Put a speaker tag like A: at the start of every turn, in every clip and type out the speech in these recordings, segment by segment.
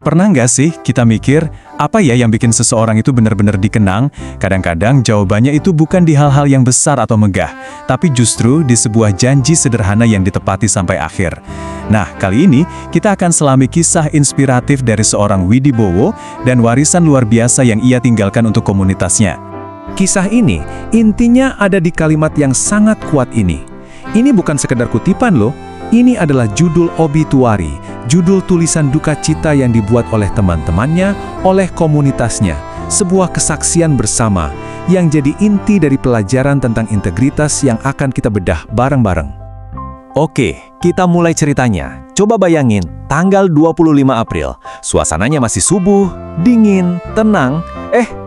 A: Pernah nggak sih kita mikir, apa ya yang bikin seseorang itu benar-benar dikenang? Kadang-kadang jawabannya itu bukan di hal-hal yang besar atau megah, tapi justru di sebuah janji sederhana yang ditepati sampai akhir. Nah, kali ini kita akan selami kisah inspiratif dari seorang Widibowo dan warisan luar biasa yang ia tinggalkan untuk komunitasnya.
B: Kisah ini intinya ada di kalimat yang sangat kuat ini. Ini bukan sekedar kutipan loh. Ini adalah judul obituari, judul tulisan duka cita yang dibuat oleh teman-temannya, oleh komunitasnya. Sebuah kesaksian bersama yang jadi inti dari pelajaran tentang integritas yang akan kita bedah bareng-bareng. Oke, kita mulai ceritanya. Coba bayangin, tanggal 25 April, suasananya masih subuh, dingin, tenang.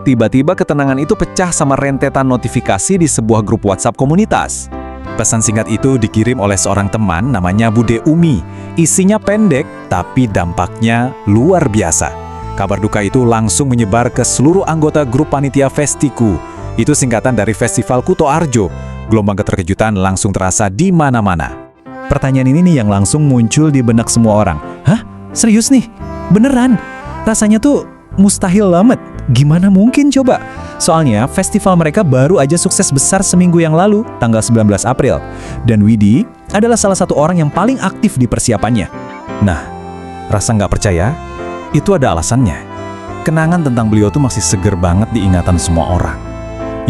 B: Tiba-tiba ketenangan itu pecah sama rentetan notifikasi di sebuah grup WhatsApp komunitas.
A: Pesan singkat itu dikirim oleh seorang teman namanya Bude Umi. Isinya pendek, tapi dampaknya luar biasa. Kabar duka itu langsung menyebar ke seluruh anggota grup panitia Festiku. Itu singkatan dari Festival Kuto Arjo. Gelombang keterkejutan langsung terasa di mana-mana. Pertanyaan ini nih yang langsung muncul di benak semua orang. Hah? Serius nih? Beneran? Rasanya tuh mustahil banget. Gimana mungkin coba? Soalnya festival mereka baru aja sukses besar seminggu yang lalu, tanggal 19 April. Dan Widi adalah salah satu orang yang paling aktif di persiapannya. Nah, rasa nggak percaya? Itu ada alasannya. Kenangan tentang beliau tuh masih seger banget di ingatan semua orang.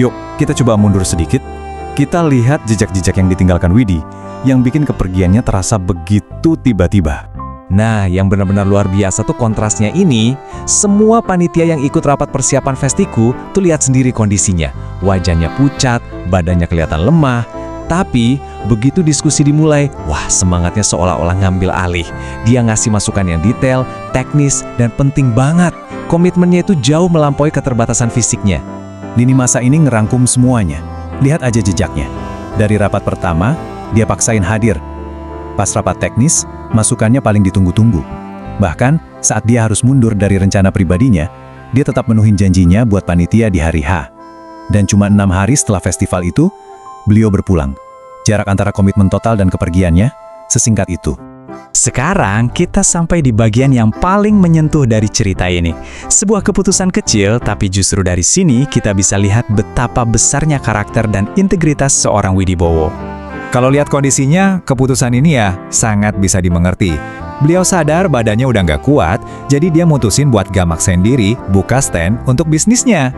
A: Yuk, kita coba mundur sedikit. Kita lihat jejak-jejak yang ditinggalkan Widi, yang bikin kepergiannya terasa begitu tiba-tiba. Nah, yang benar-benar luar biasa tuh kontrasnya ini. Semua panitia yang ikut rapat persiapan Festiku tuh lihat sendiri kondisinya. Wajahnya pucat, badannya kelihatan lemah. Tapi, begitu diskusi dimulai, wah semangatnya seolah-olah ngambil alih. Dia ngasih masukan yang detail, teknis, dan penting banget. Komitmennya itu jauh melampaui keterbatasan fisiknya. Lini masa ini ngerangkum semuanya. Lihat aja jejaknya. Dari rapat pertama, dia paksain hadir. Pas rapat teknis, masukannya paling ditunggu-tunggu. Bahkan, saat dia harus mundur dari rencana pribadinya, dia tetap menuhin janjinya buat panitia di hari H. Dan cuma 6 hari setelah festival itu, beliau berpulang. Jarak antara komitmen total dan kepergiannya, sesingkat itu. Sekarang kita sampai di bagian yang paling menyentuh dari cerita ini. Sebuah keputusan kecil, tapi justru dari sini kita bisa lihat betapa besarnya karakter dan integritas seorang Widibowo. Kalau lihat kondisinya, keputusan ini ya sangat bisa dimengerti. Beliau sadar badannya udah nggak kuat, jadi dia mutusin buat gak maksain diri, buka stand untuk bisnisnya.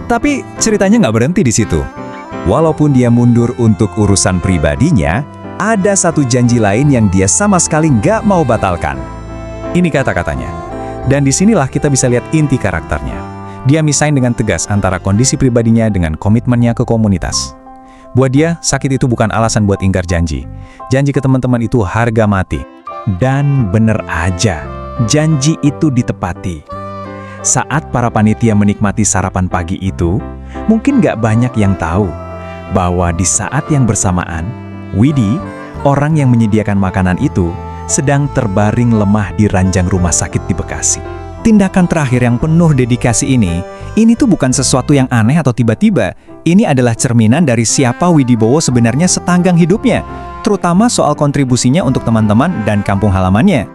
A: Tapi ceritanya nggak berhenti di situ. Walaupun dia mundur untuk urusan pribadinya, ada satu janji lain yang dia sama sekali nggak mau batalkan. Ini kata-katanya. Dan disinilah kita bisa lihat inti karakternya. Dia misahin dengan tegas antara kondisi pribadinya dengan komitmennya ke komunitas. Buat dia, sakit itu bukan alasan buat ingkar janji. Janji ke teman-teman itu harga mati. Dan bener aja, janji itu ditepati. Saat para panitia menikmati sarapan pagi itu, mungkin gak banyak yang tahu bahwa di saat yang bersamaan, Widi, orang yang menyediakan makanan itu, sedang terbaring lemah di ranjang rumah sakit di Bekasi. Tindakan terakhir yang penuh dedikasi ini tuh bukan sesuatu yang aneh atau tiba-tiba. Ini adalah cerminan dari siapa Widibowo sebenarnya setanggang hidupnya, terutama soal kontribusinya untuk teman-teman dan kampung halamannya.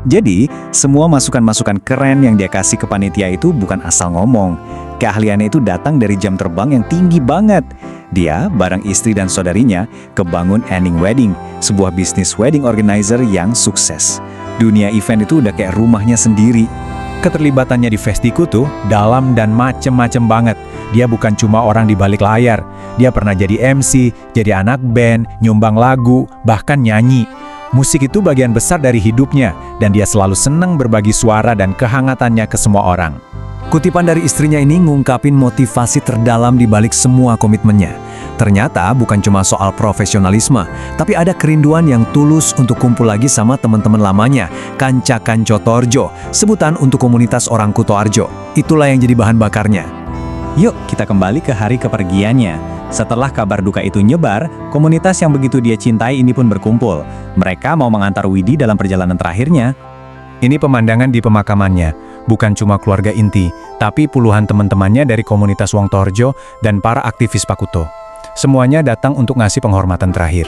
A: Jadi, semua masukan-masukan keren yang dia kasih ke panitia itu bukan asal ngomong. Keahliannya itu datang dari jam terbang yang tinggi banget. Dia, bareng istri dan saudarinya, kebangun Anning Wedding, sebuah bisnis wedding organizer yang sukses. Dunia event itu udah kayak rumahnya sendiri. Keterlibatannya di Festiku tuh dalam dan macem-macem banget. Dia bukan cuma orang di balik layar. Dia pernah jadi MC, jadi anak band, nyumbang lagu, bahkan nyanyi. Musik itu bagian besar dari hidupnya, dan dia selalu senang berbagi suara dan kehangatannya ke semua orang. Kutipan dari istrinya ini ngungkapin motivasi terdalam di balik semua komitmennya. Ternyata bukan cuma soal profesionalisme, tapi ada kerinduan yang tulus untuk kumpul lagi sama teman-teman lamanya, Kanca-Kanco Torjo, sebutan untuk komunitas orang Kuto Arjo. Itulah yang jadi bahan bakarnya. Yuk kita kembali ke hari kepergiannya. Setelah kabar duka itu nyebar, komunitas yang begitu dia cintai ini pun berkumpul. Mereka mau mengantar Widi dalam perjalanan terakhirnya. Ini pemandangan di pemakamannya. Bukan cuma keluarga inti, tapi puluhan teman-temannya dari komunitas Wong Torjo dan para aktivis Pakuto. Semuanya datang untuk ngasih penghormatan terakhir.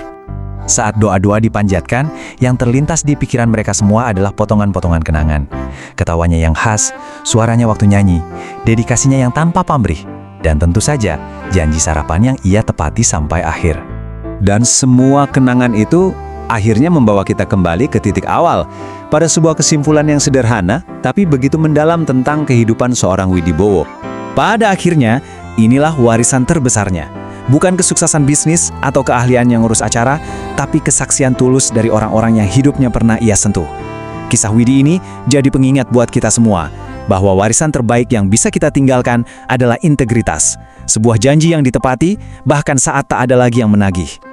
A: Saat doa-doa dipanjatkan, yang terlintas di pikiran mereka semua adalah potongan-potongan kenangan. Ketawanya yang khas, suaranya waktu nyanyi, dedikasinya yang tanpa pamrih, dan tentu saja janji sarapan yang ia tepati sampai akhir. Dan semua kenangan itu akhirnya membawa kita kembali ke titik awal, pada sebuah kesimpulan yang sederhana, tapi begitu mendalam tentang kehidupan seorang Widibowo. Pada akhirnya, inilah warisan terbesarnya. Bukan kesuksesan bisnis atau keahlian yang ngurus acara, tapi kesaksian tulus dari orang-orang yang hidupnya pernah ia sentuh. Kisah Widi ini jadi pengingat buat kita semua, bahwa warisan terbaik yang bisa kita tinggalkan adalah integritas. Sebuah janji yang ditepati, bahkan saat tak ada lagi yang menagih.